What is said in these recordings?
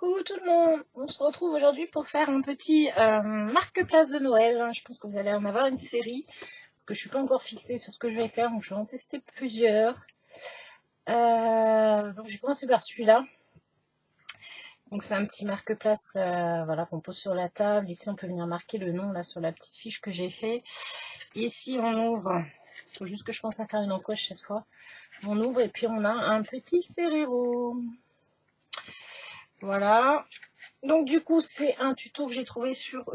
Coucou tout le monde, on se retrouve aujourd'hui pour faire un petit marque-place de Noël. Je pense que vous allez en avoir une série, parce que je suis pas encore fixée sur ce que je vais faire, donc je vais en tester plusieurs. Donc j'ai commencé par celui-là. Donc c'est un petit marque-place voilà, qu'on pose sur la table. Ici on peut venir marquer le nom là sur la petite fiche que j'ai fait. Ici on ouvre, il faut juste que je pense à faire une encoche cette fois. On ouvre et puis on a un petit Ferrero. Voilà. Donc du coup c'est un tuto que j'ai trouvé sur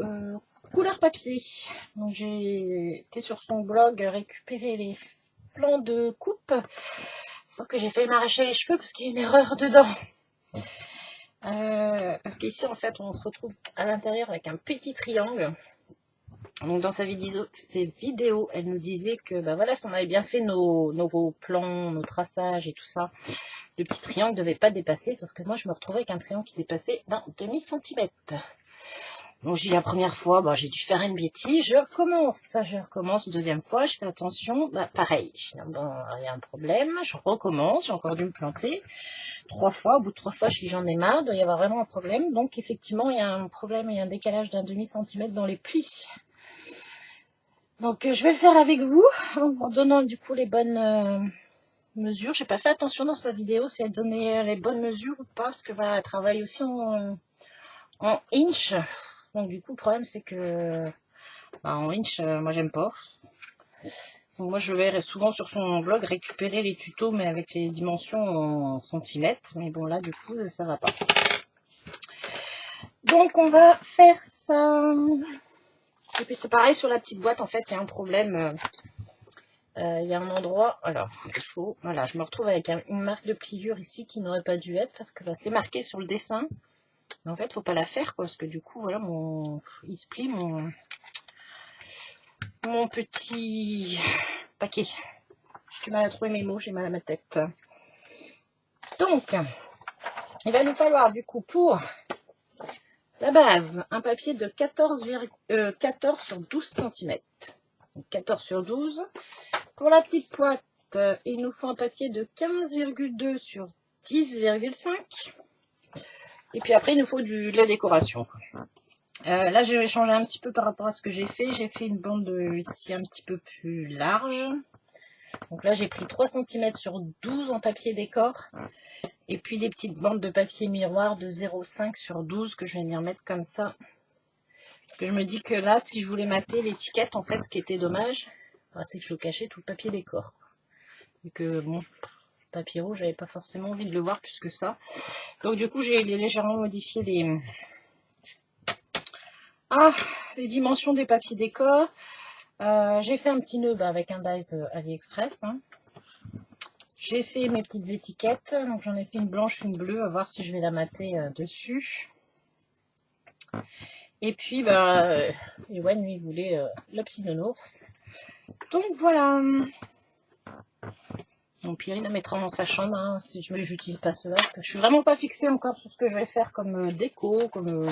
Couleur Papier. Donc j'ai été sur son blog récupérer les plans de coupe. Sauf que j'ai failli m'arracher les cheveux parce qu'il y a une erreur dedans. Parce qu'ici en fait on se retrouve à l'intérieur avec un petit triangle. Donc dans ses vidéos, elle nous disait que bah voilà, si on avait bien fait nos plans, nos traçages et tout ça, le petit triangle ne devait pas dépasser, sauf que moi je me retrouvais avec un triangle qui dépassait d'un demi-centimètre. Donc j'ai la première fois, bah, j'ai dû faire une bêtise, je recommence, deuxième fois, je fais attention, bah, pareil, bon, il y a un problème, je recommence, j'ai encore dû me planter, 3 fois, au bout de 3 fois je dis j'en ai marre, il doit y avoir vraiment un problème, donc effectivement il y a un problème, il y a un décalage d'un demi-centimètre dans les plis. Donc je vais le faire avec vous, en vous donnant du coup les bonnes mesures. J'ai pas fait attention dans sa vidéo si elle donnait les bonnes mesures ou pas, parce que voilà, elle travaille aussi en inch. Donc du coup le problème c'est que bah, en inch moi j'aime pas. Donc moi je vais souvent sur son blog récupérer les tutos mais avec les dimensions en centimètres. Mais bon là du coup ça va pas. Donc on va faire ça. Et puis c'est pareil sur la petite boîte, en fait il y a un problème. Il y a un endroit, alors c'est chaud, voilà, je me retrouve avec une marque de pliure ici qui n'aurait pas dû être parce que bah, c'est marqué sur le dessin. Mais en fait, faut pas la faire quoi, parce que du coup, voilà, il se plie mon petit paquet. J'ai du mal à trouver mes mots, j'ai mal à ma tête. Donc, il va nous falloir du coup pour la base, un papier de 14 sur 12 cm. Donc 14 sur 12. Pour la petite boîte, il nous faut un papier de 15,2 sur 10,5. Et puis après, il nous faut de la décoration. Là, je vais changer un petit peu par rapport à ce que j'ai fait. J'ai fait une bande ici un petit peu plus large. Donc là, j'ai pris 3 cm sur 12 en papier décor. Et puis des petites bandes de papier miroir de 0,5 sur 12 que je vais venir mettre comme ça. Parce que je me dis que là, si je voulais mater l'étiquette, en fait, ce qui était dommage, c'est que je cachais tout le papier décor. Et que, bon, papier rouge, j'avais pas forcément envie de le voir plus que ça. Donc du coup, j'ai légèrement modifié les dimensions des papiers décor. J'ai fait un petit nœud avec un dies AliExpress. Hein. J'ai fait mes petites étiquettes. Donc j'en ai fait une blanche, une bleue. À voir si je vais la mater dessus. Et puis, Ewan, lui, il voulait le petit nounours. Donc voilà. Donc Pierre, il la mettra dans sa chambre. Hein, si je n'utilise pas cela. Je suis vraiment pas fixée encore sur ce que je vais faire comme déco, comme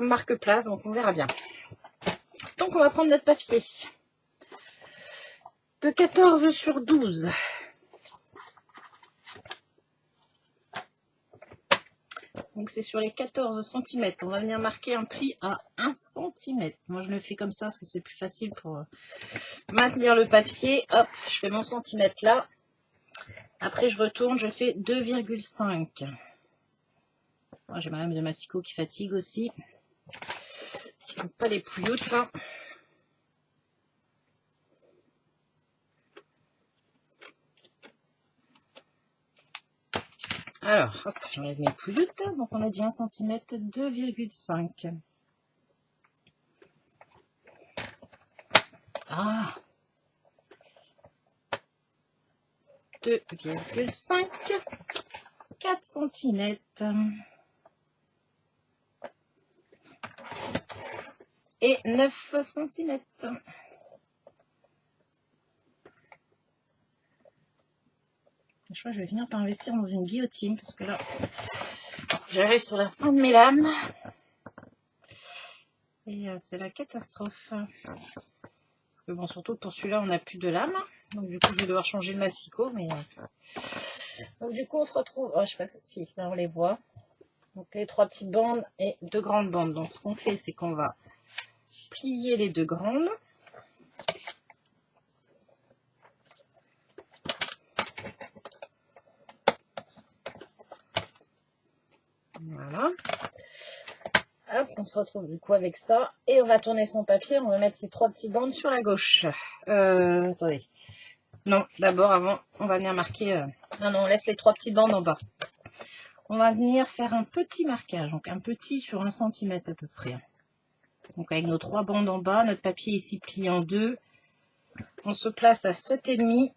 marque-place. Donc on verra bien. Donc on va prendre notre papier. De 14 sur 12. Donc c'est sur les 14 cm. On va venir marquer un pli à 1 cm. Moi je le fais comme ça parce que c'est plus facile pour maintenir le papier. Hop, je fais mon centimètre là. Après je retourne, je fais 2,5. J'ai madame de Massico qui fatigue aussi. Je n'aime pas les pouilloutes là. Alors, hop, j'enlève mes pouilloutes. Donc on a dit 1 cm, 2,5. Ah, 2,5, 4 cm. Et 9 cm. Je crois que je vais finir par investir dans une guillotine parce que là, j'arrive sur la fin de mes lames. Et c'est la catastrophe. Parce que bon, surtout pour celui-là, on n'a plus de lame. Donc du coup, je vais devoir changer le massicot. Mais donc du coup, on se retrouve. Oh, je sais pas si là on les voit. Donc les 3 petites bandes et 2 grandes bandes. Donc ce qu'on fait, c'est qu'on va plier les 2 grandes. Voilà. Hop, on se retrouve du coup avec ça. Et on va tourner son papier. On va mettre ces 3 petites bandes sur la gauche. Attendez. Non, d'abord, avant, on va venir marquer... Non, non, on laisse les 3 petites bandes en bas. On va venir faire un petit marquage. Donc un petit sur 1 cm à peu près. Donc avec nos 3 bandes en bas, notre papier ici plié en 2. On se place à 7,5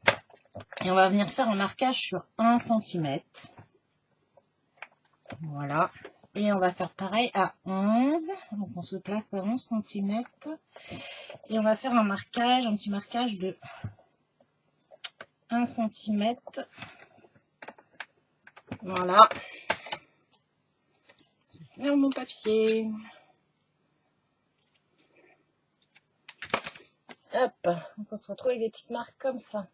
et on va venir faire un marquage sur 1 cm. Voilà. Et on va faire pareil à 11. Donc on se place à 11 cm. Et on va faire un marquage, un petit marquage de 1 cm. Voilà. Vers mon papier. Hop. Donc on se retrouve avec des petites marques comme ça.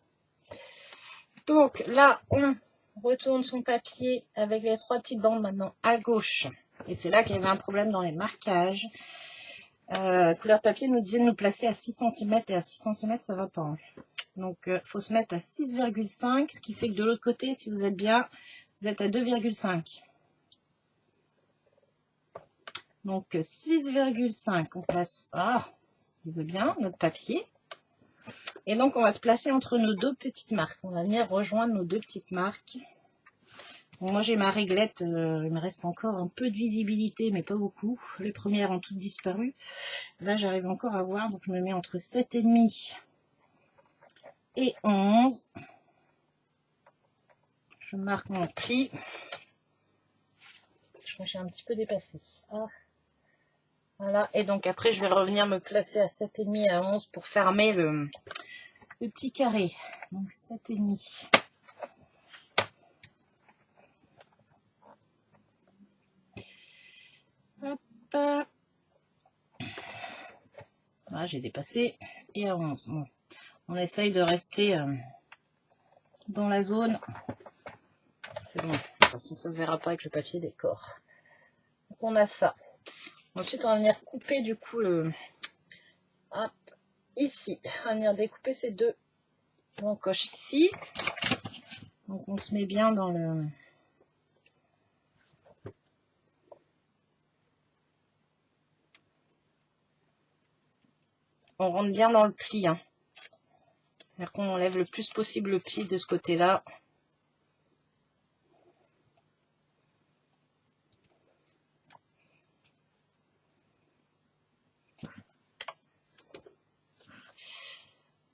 Donc là, on retourne son papier avec les 3 petites bandes maintenant à gauche. Et c'est là qu'il y avait un problème dans les marquages. Couleur papier nous disait de nous placer à 6 cm et à 6 cm ça va pas. Hein. Donc il faut se mettre à 6,5, ce qui fait que de l'autre côté, si vous êtes bien, vous êtes à 2,5. Donc 6,5, on place, il veut bien, notre papier. Et donc on va se placer entre nos 2 petites marques. On va venir rejoindre nos 2 petites marques. Bon, moi j'ai ma réglette, il me reste encore un peu de visibilité, mais pas beaucoup. Les premières ont toutes disparu. Là j'arrive encore à voir, donc je me mets entre 7,5 et 11. Je marque mon pli. Je crois que j'ai un petit peu dépassé. Voilà, et donc après je vais revenir me placer à 7,5 à 11 pour fermer le petit carré. Donc 7,5. Hop. Là j'ai dépassé. Et à 11. Bon. On essaye de rester dans la zone. C'est bon. De toute façon ça ne se verra pas avec le papier décor. Donc on a ça. Ensuite on va venir couper du coup le... Hop. Ici. On va venir découper ces 2 encoches ici. Donc on se met bien dans le... On rentre bien dans le pli. Hein. C'est-à-dire qu'on enlève le plus possible le pli de ce côté-là.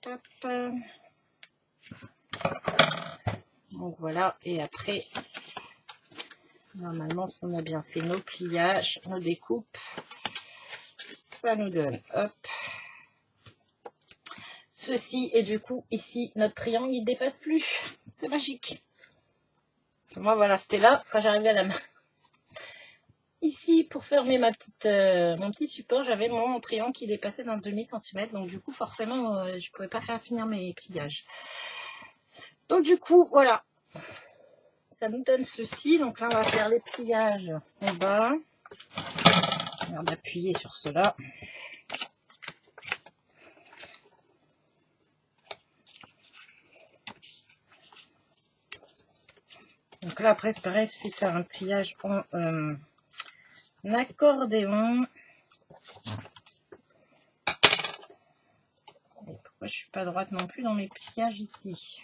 Hop. Donc voilà. Et après, normalement, si on a bien fait nos pliages, nos découpes, ça nous donne, hop, ceci. Et du coup, ici, notre triangle, il dépasse plus. C'est magique. Moi, voilà, c'était là, quand j'arrivais à la main. Ici, pour fermer ma petite, mon petit support, j'avais mon triangle qui dépassait d'un demi-centimètre. Donc, du coup, forcément, je ne pouvais pas faire finir mes pliages. Donc, du coup, voilà. Ça nous donne ceci. Donc là, on va faire les pliages en bas. On va appuyer sur cela. Donc là, après, c'est pareil, il suffit de faire un pliage en accordéon. Et pourquoi je suis pas droite non plus dans mes pliages ici?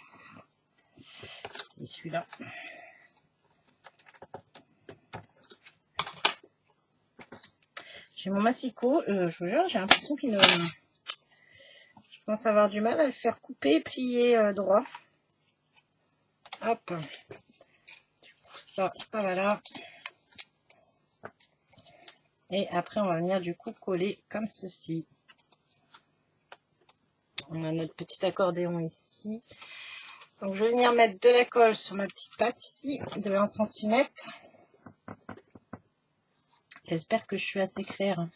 C'est celui-là. J'ai mon massicot, je vous jure, j'ai l'impression qu'il je pense avoir du mal à le faire couper et plier droit. Hop. Du coup, ça va là. Et après, on va venir du coup coller comme ceci. On a notre petit accordéon ici. Donc, je vais venir mettre de la colle sur ma petite patte ici, de 1 cm. J'espère que je suis assez claire.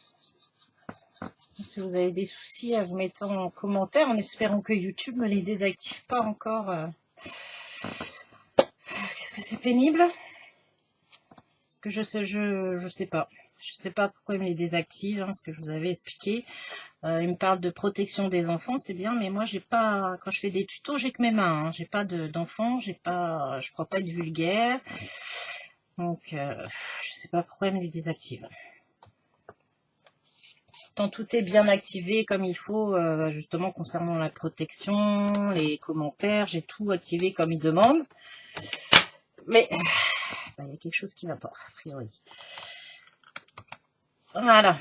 Si vous avez des soucis, vous mettez en commentaire, en espérant que YouTube ne les désactive pas encore. Qu'est-ce que c'est pénible. Parce que je sais pas. Je sais pas pourquoi il me les désactive, hein, ce que je vous avais expliqué. Il me parle de protection des enfants, c'est bien, mais moi j'ai pas, quand je fais des tutos, j'ai que mes mains, hein, j'ai pas d'enfants, j'ai pas, je crois pas être vulgaire. Donc je sais pas pourquoi il me les désactive. Tant tout est bien activé comme il faut, justement concernant la protection, les commentaires, j'ai tout activé comme il demande. Mais il y a quelque chose qui va pas, a priori. Voilà.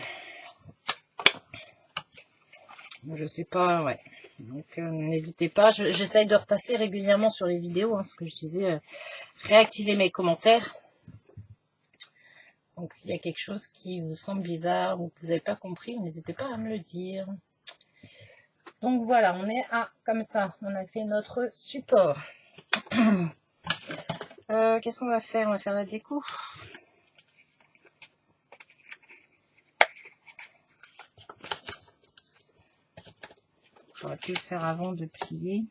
Je sais pas, ouais. Donc n'hésitez pas, j'essaye de repasser régulièrement sur les vidéos, hein, ce que je disais, réactiver mes commentaires. Donc s'il y a quelque chose qui vous semble bizarre ou que vous n'avez pas compris, n'hésitez pas à me le dire. Donc voilà, on est à comme ça, on a fait notre support. Qu'est-ce qu'on va faire? On va faire la déco. J'aurais pu le faire avant de plier.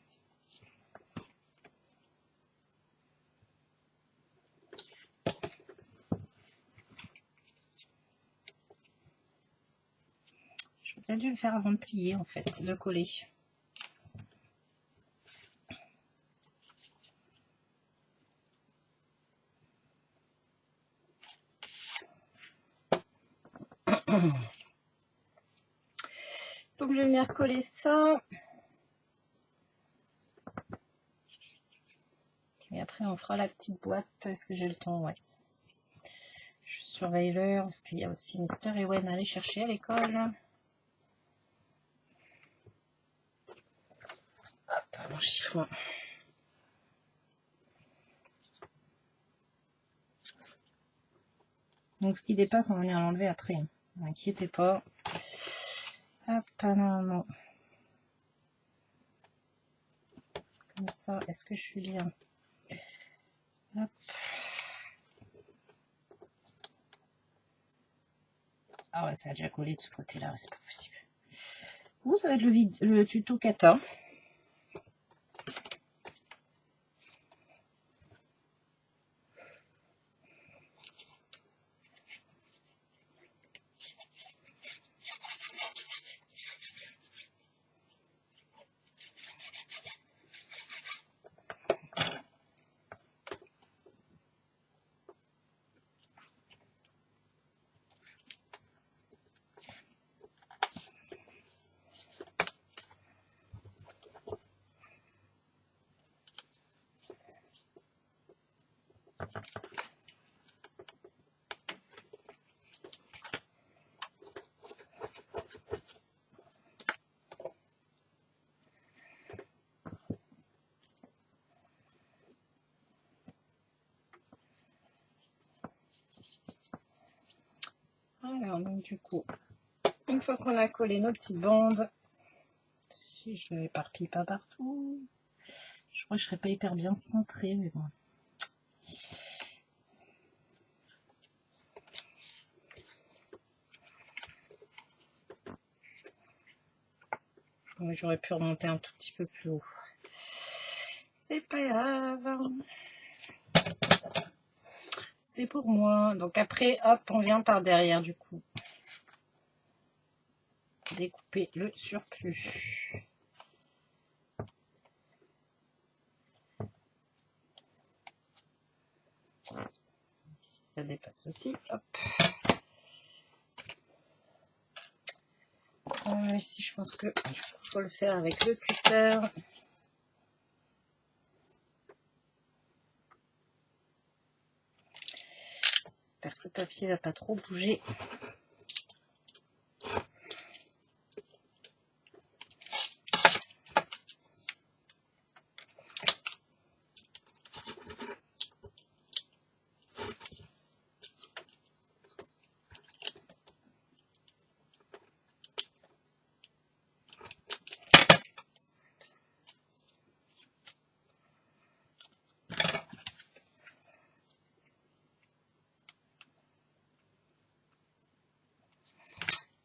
J'aurais peut-être dû le faire avant de plier en fait, de coller. Donc je vais venir coller ça. Et après on fera la petite boîte. Est-ce que j'ai le temps? Ouais. Je suis surveilleur parce qu'il y a aussi Mister Ewen à aller chercher à l'école. Hop, mon chiffon. Donc ce qui dépasse, on va venir l'enlever après. Ne inquiétez pas. Hop, non, non. Comme ça, est-ce que je suis bien? Hop. Ah ouais, ça a déjà collé de ce côté-là, c'est pas possible. Vous, ça va être le tuto kata. Alors, donc du coup, une fois qu'on a collé nos petites bandes, si je ne l'éparpille pas partout, je crois que je ne serais pas hyper bien centrée, mais bon. J'aurais pu remonter un tout petit peu plus haut. C'est pas grave. C'est pour moi. Donc après, hop, on vient par derrière du coup. Découper le surplus. Ici, ça dépasse aussi. Hop. Ici, je pense que je faut le faire avec le cutter. J'espère que le papier va pas trop bouger.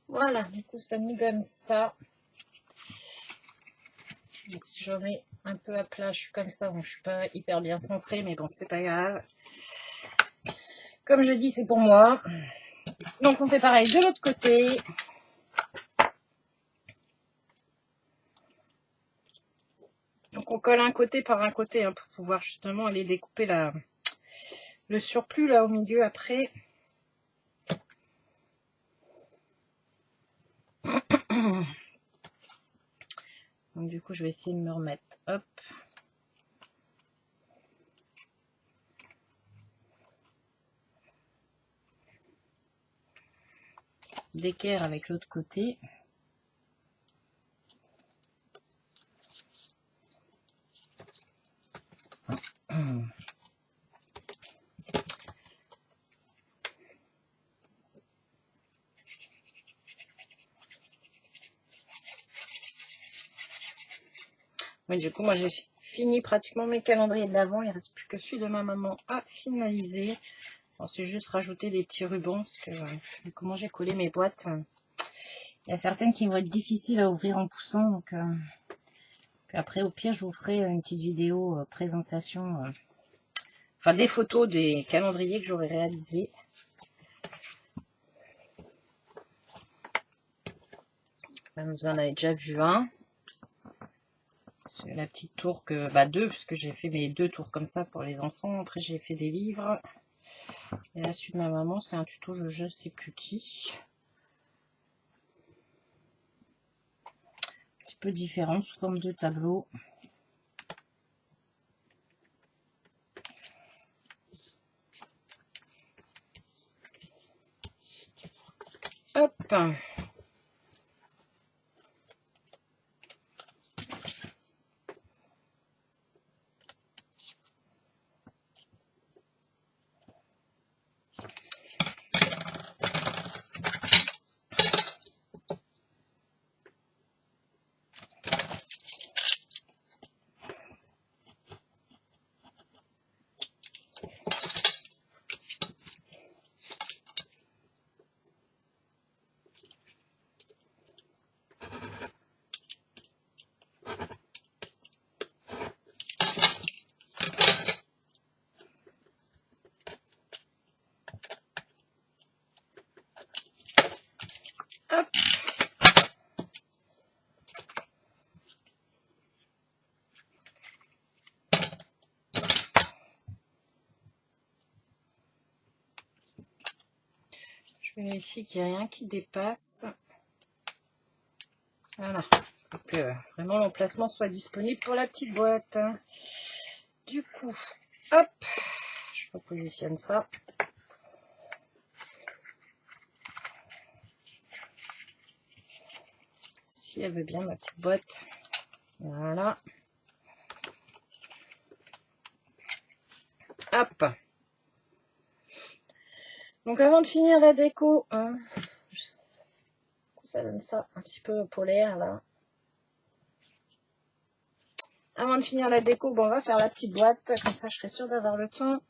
Voilà, du coup, ça nous donne ça. Donc, si j'en ai un peu à plat, je suis comme ça, donc je suis pas hyper bien centrée, mais bon, c'est pas grave. Comme je dis, c'est pour moi. Donc, on fait pareil de l'autre côté. Donc, on colle un côté par un côté hein, pour pouvoir justement aller découper le surplus là au milieu après. Donc, du coup, je vais essayer de me remettre. Hop. D'équerre avec l'autre côté. Oui, du coup, moi, j'ai fini pratiquement mes calendriers de l'Avent. Il ne reste plus que celui de ma maman à finaliser. Bon, c'est juste rajouter des petits rubans parce que vu comment j'ai collé mes boîtes, il y a certaines qui vont être difficiles à ouvrir en poussant. Donc, puis après, au pire, je vous ferai une petite vidéo présentation, enfin des photos des calendriers que j'aurais réalisés. Vous en avez déjà vu un. La petite tour que, deux, puisque j'ai fait mes 2 tours comme ça pour les enfants. Après, j'ai fait des livres. Et là, celui de ma maman, c'est un tuto de je sais plus qui. Un petit peu différent, sous forme de tableau. Hop. Hop. Je vérifie qu'il n'y a rien qui dépasse. Voilà. Pour que vraiment l'emplacement soit disponible pour la petite boîte. Du coup, hop, je repositionne ça. Si elle veut bien, ma petite boîte. Voilà. Hop. Donc avant de finir la déco, ça donne ça un petit peu polaire là. Avant de finir la déco, bon, on va faire la petite boîte, comme ça je serai sûre d'avoir le temps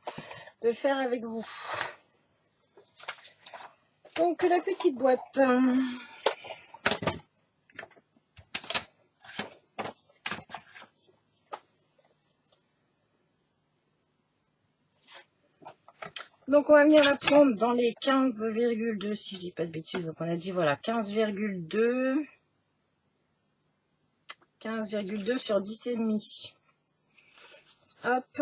de le faire avec vous. Donc la petite boîte. Donc on va venir la prendre dans les 15,2 si je dis pas de bêtises. Donc on a dit voilà 15,2 sur 10,5. Hop.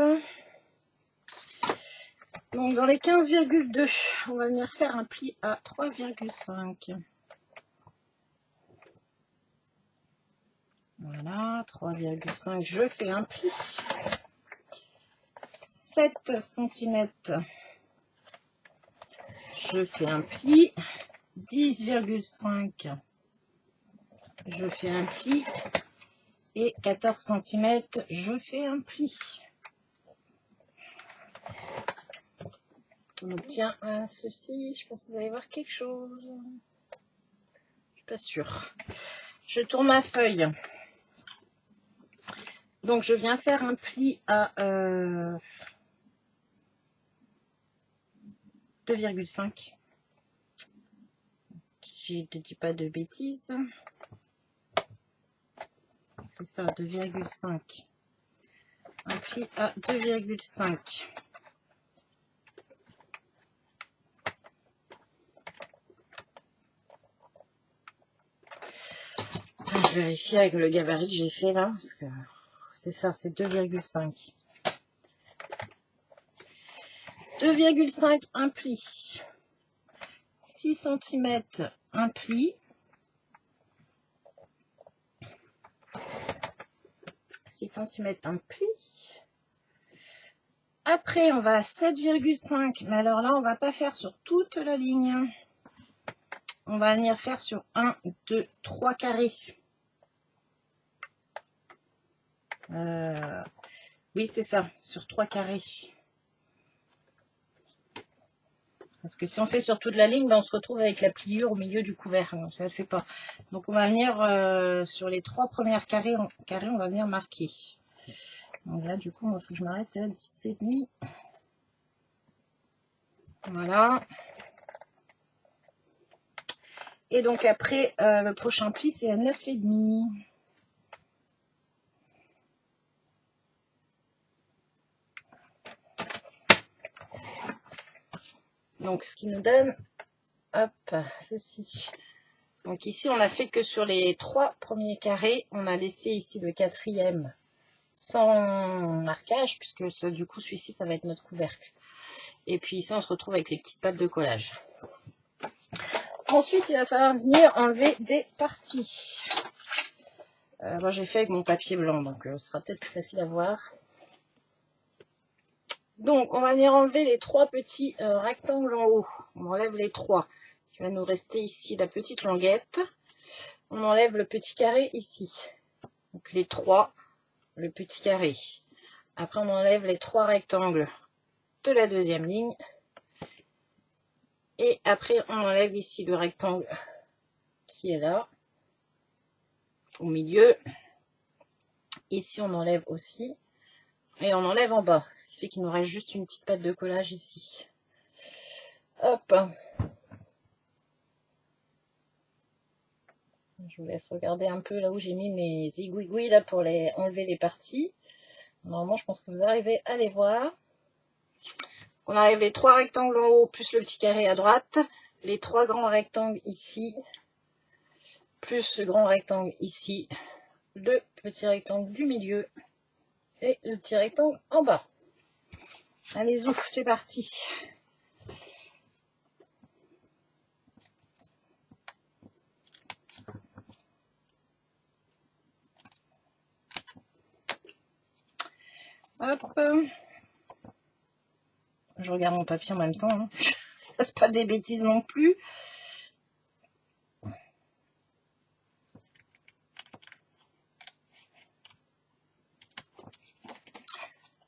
Donc dans les 15,2, on va venir faire un pli à 3,5. Voilà, 3,5, je fais un pli. 7 cm, je fais un pli. 10,5, je fais un pli. Et 14 cm, je fais un pli. On obtient ceci. Je pense que vous allez voir quelque chose. Je suis pas sûre. Je tourne ma feuille. Donc je viens faire un pli à 2,5. Je ne dis pas de bêtises. C'est ça, 2,5. Un pli à 2,5. vérifie avec le gabarit que j'ai fait là, parce que c'est ça, c'est 2,5. 2,5 un pli. 6 cm un pli. 6 cm un pli. Après, on va à 7,5. Mais alors là, on va pas faire sur toute la ligne. On va venir faire sur 1, 2, 3 carrés. Oui, c'est ça, sur 3 carrés. Parce que si on fait sur toute la ligne, ben on se retrouve avec la pliure au milieu du couvert. Donc ça ne le fait pas. Donc on va venir sur les 3 premières carrés, on va venir marquer. Donc là, du coup, il faut que je m'arrête à 10,5. Voilà. Et donc après, le prochain pli, c'est à 9,5. Donc ce qui nous donne, hop, ceci. Donc ici, on a fait que sur les 3 premiers carrés, on a laissé ici le 4e sans marquage, puisque ça, du coup, celui-ci, ça va être notre couvercle. Et puis ici, on se retrouve avec les petites pattes de collage. Ensuite, il va falloir venir enlever des parties. Moi, j'ai fait avec mon papier blanc, donc ce sera peut-être plus facile à voir. Donc, on va venir enlever les 3 petits rectangles en haut. On enlève les 3. Il va nous rester ici la petite languette. On enlève le petit carré ici. Donc, les 3, le petit carré. Après, on enlève les 3 rectangles de la deuxième ligne. Et après, on enlève ici le rectangle qui est là, au milieu. Ici, on enlève aussi. Et on enlève en bas. Ce qui fait qu'il nous reste juste une petite patte de collage ici. Hop. Je vous laisse regarder un peu là où j'ai mis mes zigouigouis là pour enlever les parties. Normalement, je pense que vous arrivez à les voir. On enlève les 3 rectangles en haut, plus le petit carré à droite. Les 3 grands rectangles ici, plus le grand rectangle ici. Le petit rectangle du milieu et le petit rectangle en bas. Allez, ouf, c'est parti. Hop. Je regarde mon papier en même temps. Hein. Je ne fasse pas des bêtises non plus.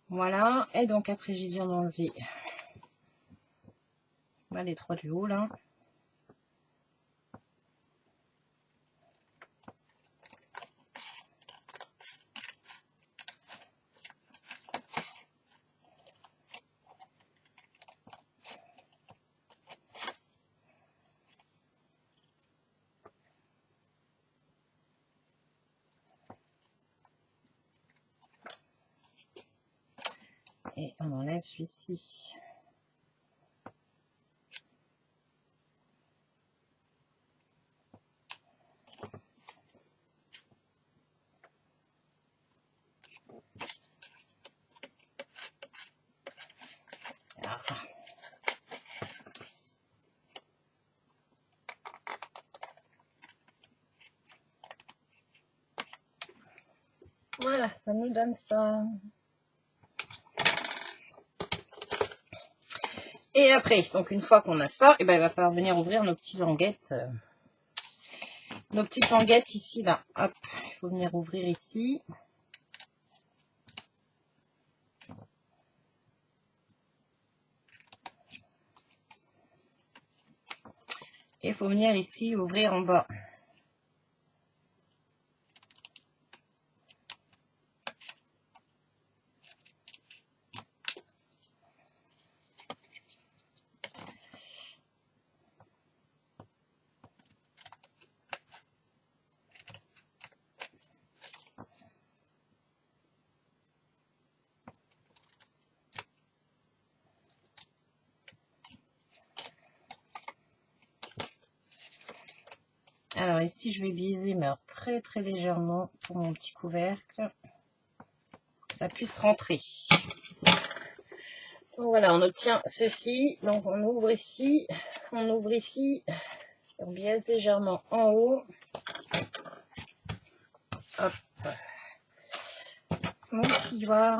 Voilà. Et donc après, j'ai dû en enlever les 3 du haut là. Et on enlève celui-ci. Voilà, ça nous donne ça. Et après, donc une fois qu'on a ça, et ben, il va falloir venir ouvrir nos petites languettes. Nos petites languettes ici, là. Hop, il faut venir ouvrir ici. Et il faut venir ici ouvrir en bas. ici, je vais biaiser, mais alors très très légèrement pour mon petit couvercle. Que ça puisse rentrer. Donc voilà, on obtient ceci. Donc on ouvre ici. On biaise légèrement en haut. Hop. Mon plioir.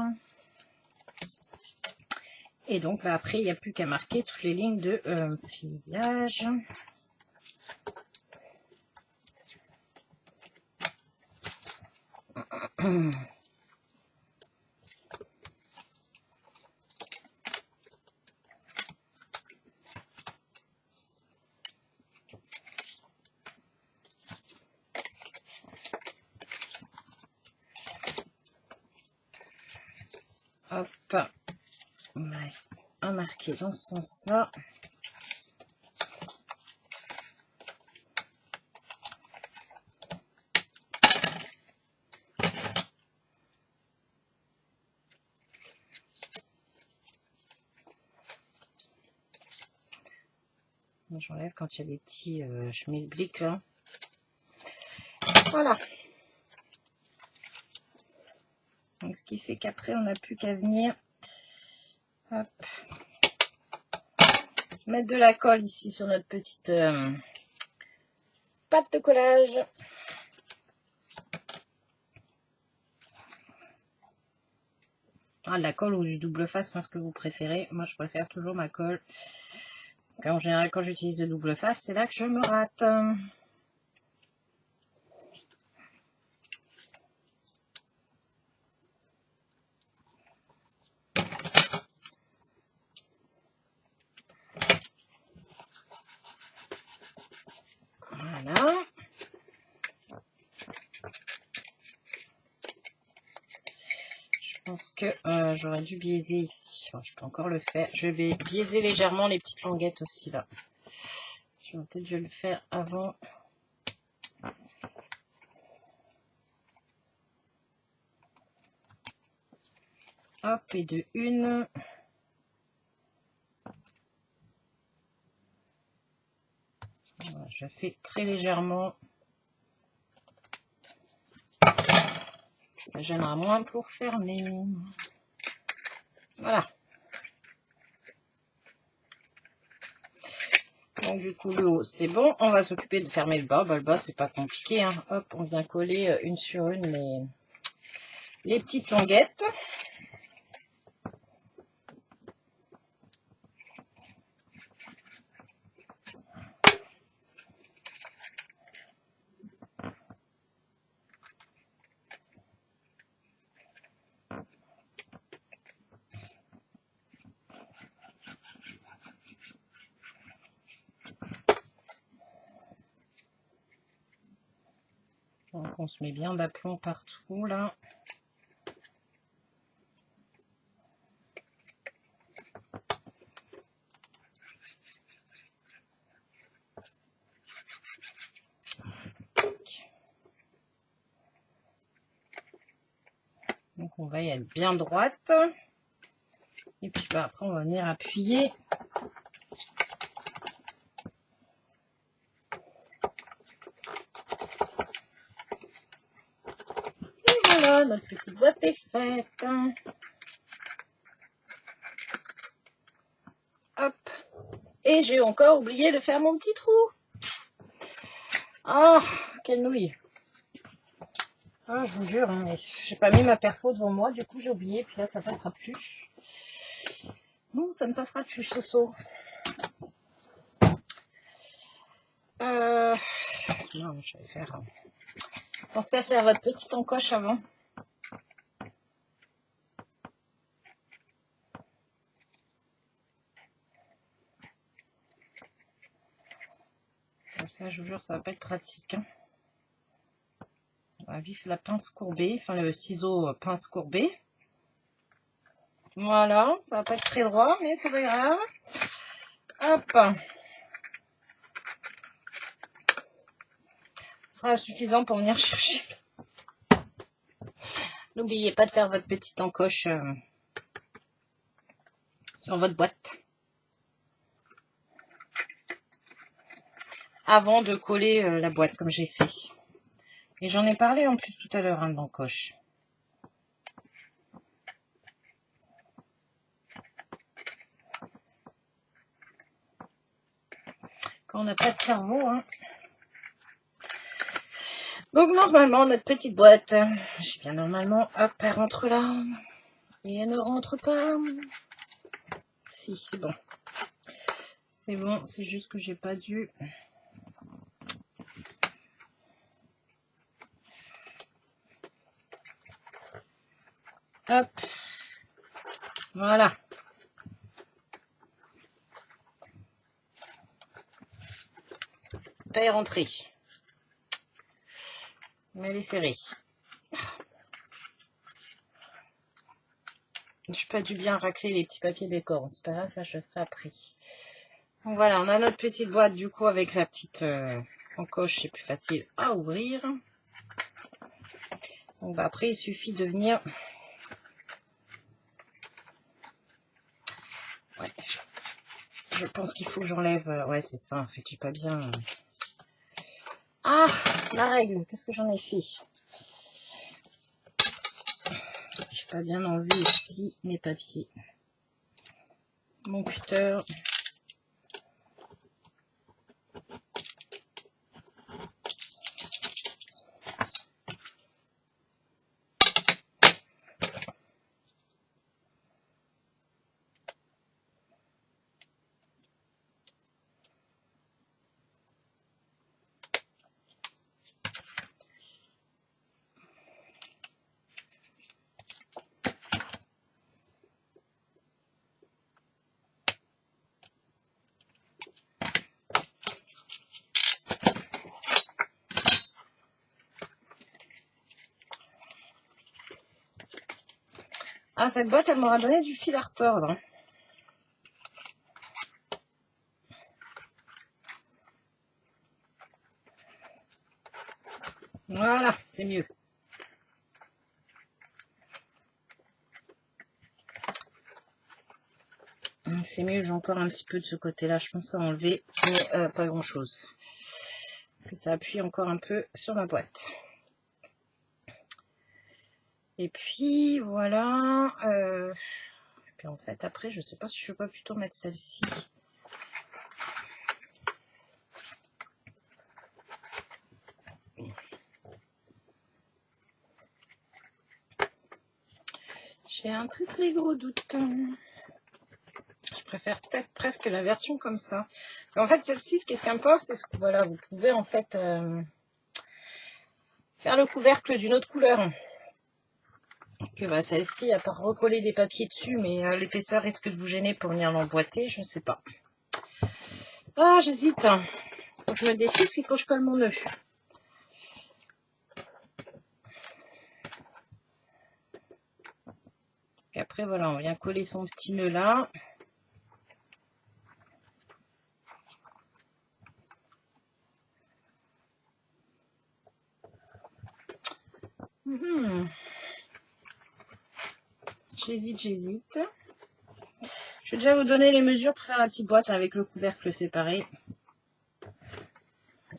Et donc là, après, il n'y a plus qu'à marquer toutes les lignes de pliage. Hop, il me reste à marquer dans ce sens-là. J'enlève quand il y a des petits schmilblick là. Voilà. Donc ce qui fait qu'après on n'a plus qu'à venir hop, mettre de la colle ici sur notre petite pâte de collage. Ah, de la colle ou du double face, c'est ce que vous préférez. Moi je préfère toujours ma colle. Donc, en général quand j'utilise le double face, c'est là que je me rate. Voilà. Je pense que j'aurais dû biaiser ici. Bon, je peux encore le faire. Je vais biaiser légèrement les petites languettes aussi là. Je vais peut-être dû le faire avant. Hop, et de une. Voilà, je fais très légèrement. Ça gênera moins pour fermer. Voilà. Donc du coup le haut c'est bon. On va s'occuper de fermer le bas. Bah, le bas c'est pas compliqué. Hein. Hop, on vient coller une sur une les petites languettes. Donc on se met bien d'aplomb partout là. Donc on va y être bien droite. Et puis bah, après on va venir appuyer. Et voilà, notre petite boîte est faite. Hop. Et j'ai encore oublié de faire mon petit trou. Ah, quelle nouille. Ah, je vous jure, hein, j'ai pas mis ma perfo devant moi, du coup j'ai oublié, puis là ça passera plus. Non, ça ne passera plus, ce saut. Non, je vais faire... Pensez à faire votre petite encoche avant. Comme ça, je vous jure, ça va pas être pratique. Hein. On va vif la pince courbée, enfin le ciseau pince courbée. Voilà, ça va pas être très droit, mais c'est pas grave. Hop. Ce sera suffisant pour venir chercher. N'oubliez pas de faire votre petite encoche sur votre boîte. avant de coller la boîte comme j'ai fait. Et j'en ai parlé en plus tout à l'heure, hein, de l'encoche. Quand on n'a pas de cerveau, hein. Donc normalement, notre petite boîte, je bien normalement, hop, elle rentre là. Et elle ne rentre pas. Si, c'est bon. C'est bon, c'est juste que j'ai pas dû. Hop. Voilà. Elle est rentrée. Mais elle est serrée. Je n'ai pas dû bien racler les petits papiers décor. C'est pas grave, ça je ferai après. Donc voilà, on a notre petite boîte du coup avec la petite encoche. C'est plus facile à ouvrir. Donc bah, après, il suffit de venir... Ouais, je pense qu'il faut que j'enlève... ouais, c'est ça, en fait, j'ai pas bien... Ah, la règle, qu'est-ce que j'en ai fait? J'ai pas bien enlevé ici mes papiers. Mon cutter. Ah, cette boîte, elle m'aura donné du fil à retordre. Voilà, c'est mieux. C'est mieux, j'ai encore un petit peu de ce côté-là, je pense à enlever, mais pas grand-chose. Parce que ça appuie encore un peu sur ma boîte. Et puis, voilà. Et puis, en fait, après, je sais pas si je peux pas plutôt mettre celle-ci. J'ai un très très gros doute. Je préfère peut-être presque la version comme ça. En fait, celle-ci, ce qui est sympa, c'est que voilà, vous pouvez en fait faire le couvercle d'une autre couleur. Que bah, celle-ci, à part recoller des papiers dessus, mais l'épaisseur risque de vous gêner pour venir l'emboîter, je ne sais pas. Ah, j'hésite. Faut que je me décide s'il faut que je colle mon nœud. Et après, voilà, on vient coller son petit nœud là. J'hésite. Je vais déjà vous donner les mesures pour faire la petite boîte avec le couvercle séparé.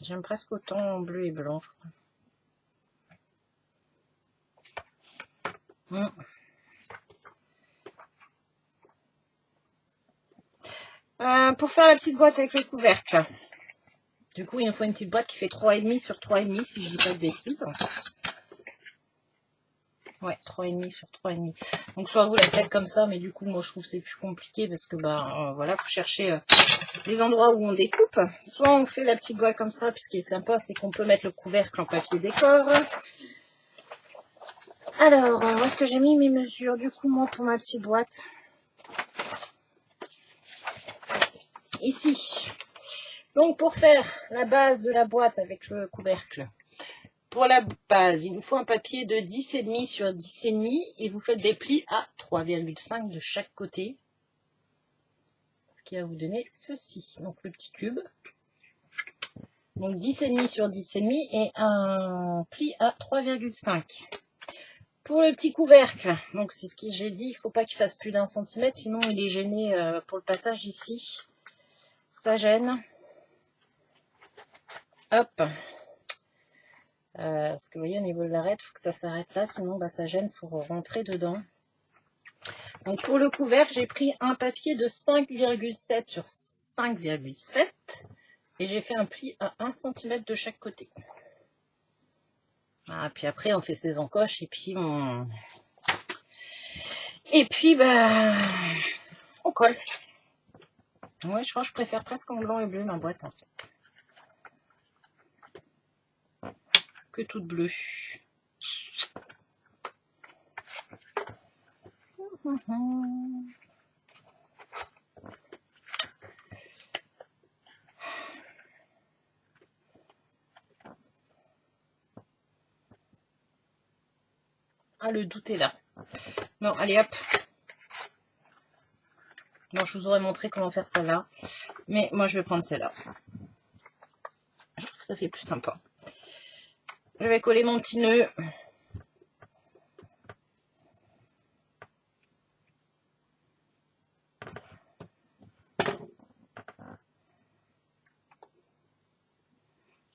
J'aime presque autant bleu et blanc, je crois. Pour faire la petite boîte avec le couvercle, du coup, il nous faut une petite boîte qui fait 3,5 sur 3,5, si je dis pas de bêtises. Ouais, 3,5 sur 3,5. Donc, soit vous la faites comme ça, mais du coup, moi, je trouve que c'est plus compliqué parce que, bah, voilà, faut chercher les endroits où on découpe. Soit on fait la petite boîte comme ça, puis ce qui est sympa, c'est qu'on peut mettre le couvercle en papier décor. Alors, où est-ce que j'ai mis mes mesures? Du coup, moi, pour ma petite boîte, ici. Donc, pour faire la base de la boîte avec le couvercle, pour la base, il vous faut un papier de 10,5 sur 10,5 et vous faites des plis à 3,5 de chaque côté. Ce qui va vous donner ceci. Donc, le petit cube. Donc, 10,5 sur 10,5 et un pli à 3,5. Pour le petit couvercle, donc c'est ce que j'ai dit, il ne faut pas qu'il fasse plus d'1 centimètre, sinon il est gêné pour le passage ici. Ça gêne. Hop. Parce que vous voyez, au niveau de l'arête, il faut que ça s'arrête là, sinon bah, ça gêne, il faut rentrer dedans. Donc pour le couvercle, j'ai pris un papier de 5,7 sur 5,7 et j'ai fait un pli à 1 cm de chaque côté. Ah, puis après, on fait ses encoches et puis on... Et puis, bah, on colle. Ouais, je crois que je préfère presque en blanc et bleu ma boîte, en fait, que toute bleue. Ah, le doute est là. Non, allez hop. Non, je vous aurais montré comment faire celle-là. Mais moi, je vais prendre celle-là. Je trouve que ça fait plus sympa. Je vais coller mon petit nœud.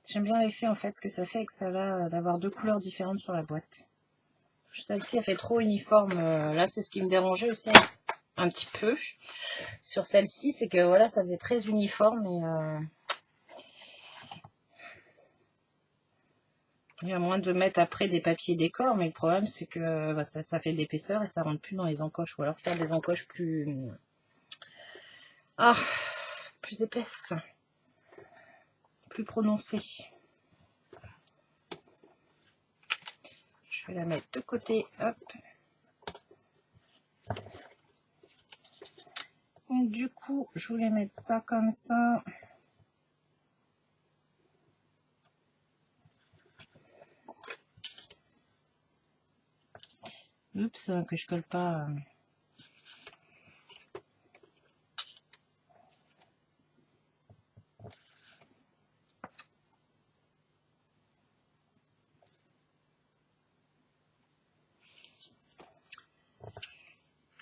J'aime bien l'effet en fait que ça fait avec celle-là d'avoir deux couleurs différentes sur la boîte. Celle-ci, elle fait trop uniforme. Là, c'est ce qui me dérangeait aussi un petit peu sur celle-ci, c'est que voilà, ça faisait très uniforme et à moins de mettre après des papiers décor, mais le problème c'est que bah, ça fait de l'épaisseur et ça rentre plus dans les encoches. Ou alors faire des encoches plus plus épaisses, plus prononcées. Je vais la mettre de côté, hop. Donc, du coup, je voulais mettre ça comme ça. Oups, que je colle pas.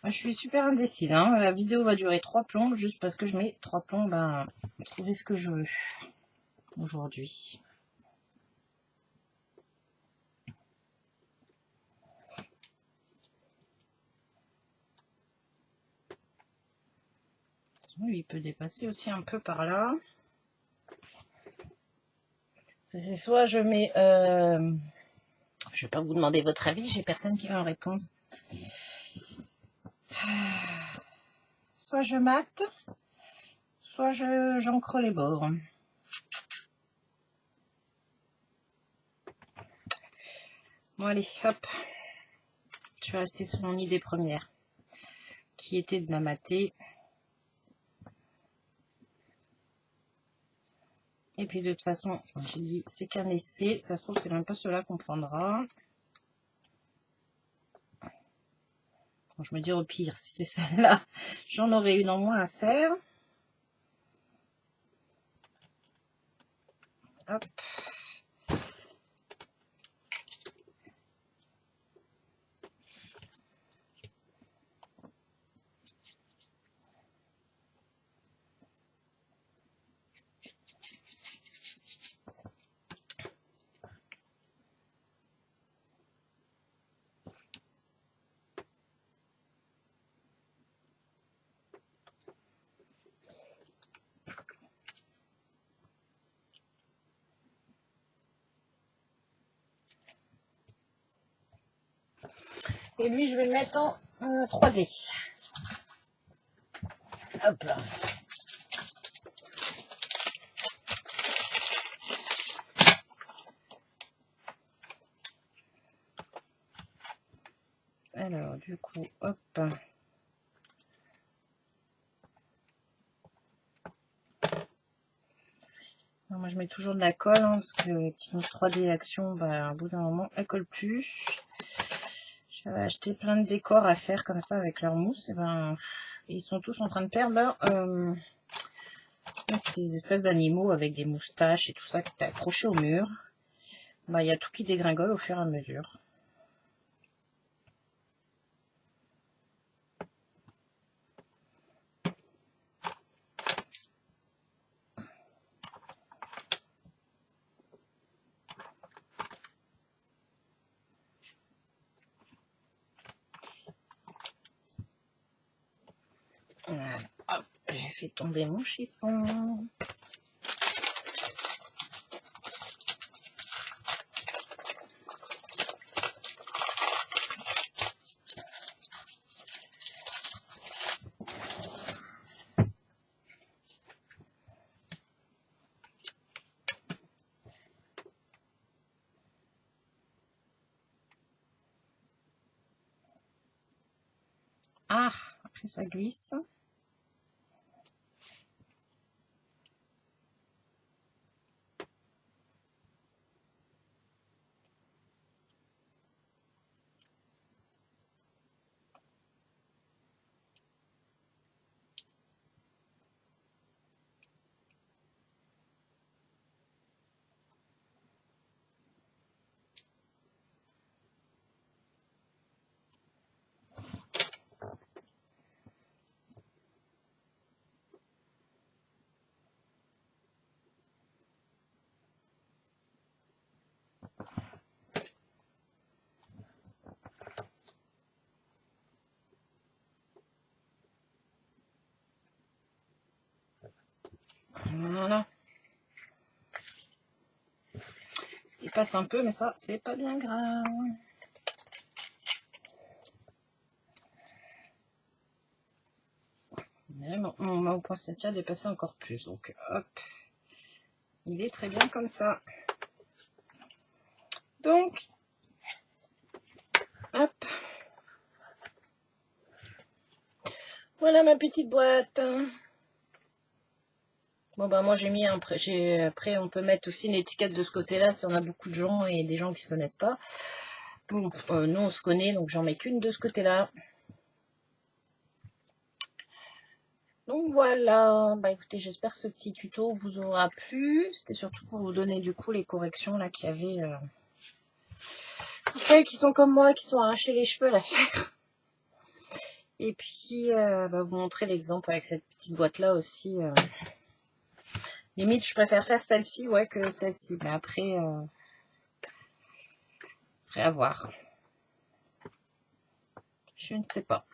Je suis super indécise, hein. La vidéo va durer 3 plombes, juste parce que je mets 3 plombes à trouver ce que je veux aujourd'hui. Il peut dépasser aussi un peu par là. C'est soit je mets... je vais pas vous demander votre avis, j'ai personne qui va me répondre. Soit je mate, soit j'encre les bords. Bon allez, hop. Je vais rester sur mon idée première, qui était de la mater. Et puis de toute façon, j'ai dit c'est qu'un essai, ça se trouve c'est même pas cela qu'on prendra. Bon, je me dis au pire, si c'est celle-là, j'en aurai une en moins à faire. Hop. Et lui, je vais le mettre en 3D. Hop là. Alors, du coup, hop. Alors, moi, je mets toujours de la colle, hein, parce que les petites mousses 3D Action, bah, au bout d'un moment, elles collent plus. J'avais acheté plein de décors à faire comme ça avec leur mousse. Et ben, ils sont tous en train de perdre leur... c'est des espèces d'animaux avec des moustaches et tout ça qui étaient accrochés au mur. Bah, il y a tout qui dégringole au fur et à mesure. Hop, j'ai fait tomber mon chiffon. Ah, après ça glisse. Voilà. Il passe un peu, mais ça, c'est pas bien grave. Mais bon, mon poinsettia a dépassé encore plus. Donc, hop. Il est très bien comme ça. Donc, hop. Voilà ma petite boîte. Bon, bah, moi, j'ai mis un... Après, on peut mettre aussi une étiquette de ce côté-là si on a beaucoup de gens et des gens qui se connaissent pas. Bon, nous, on se connaît, donc j'en mets qu'une de ce côté-là. Donc voilà, bah écoutez, j'espère que ce petit tuto vous aura plu. C'était surtout pour vous donner du coup les corrections là qu'il y avait pour celles qui sont comme moi, qui sont arrachées les cheveux à la faire. Et puis bah, vous montrer l'exemple avec cette petite boîte là aussi. Limite, je préfère faire celle-ci ouais que celle-ci, mais après à voir. Je ne sais pas.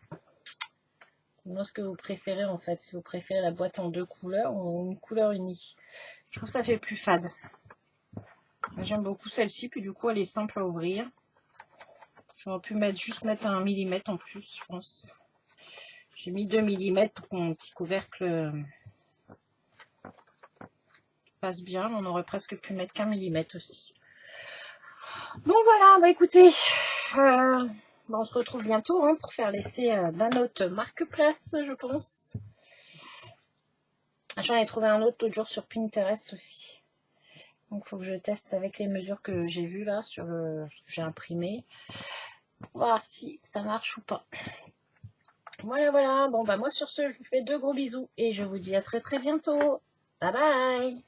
Moi, ce que vous préférez en fait, si vous préférez la boîte en deux couleurs ou une couleur unie. Je trouve que ça fait plus fade. J'aime beaucoup celle-ci, puis du coup elle est simple à ouvrir. J'aurais pu juste mettre 1 millimètre en plus, je pense. J'ai mis 2 mm pour que mon petit couvercle passe bien. On aurait presque pu mettre qu'1 millimètre aussi. Donc voilà, bah écoutez, on se retrouve bientôt hein, pour faire l'essai d'un autre marque-place, je pense. J'en ai trouvé un autre l'autre jour sur Pinterest aussi. Donc il faut que je teste avec les mesures que j'ai vues là, sur le j'ai imprimé. Voir si ça marche ou pas. Voilà, voilà. Bon, bah moi sur ce, je vous fais de gros bisous et je vous dis à très très bientôt. Bye bye.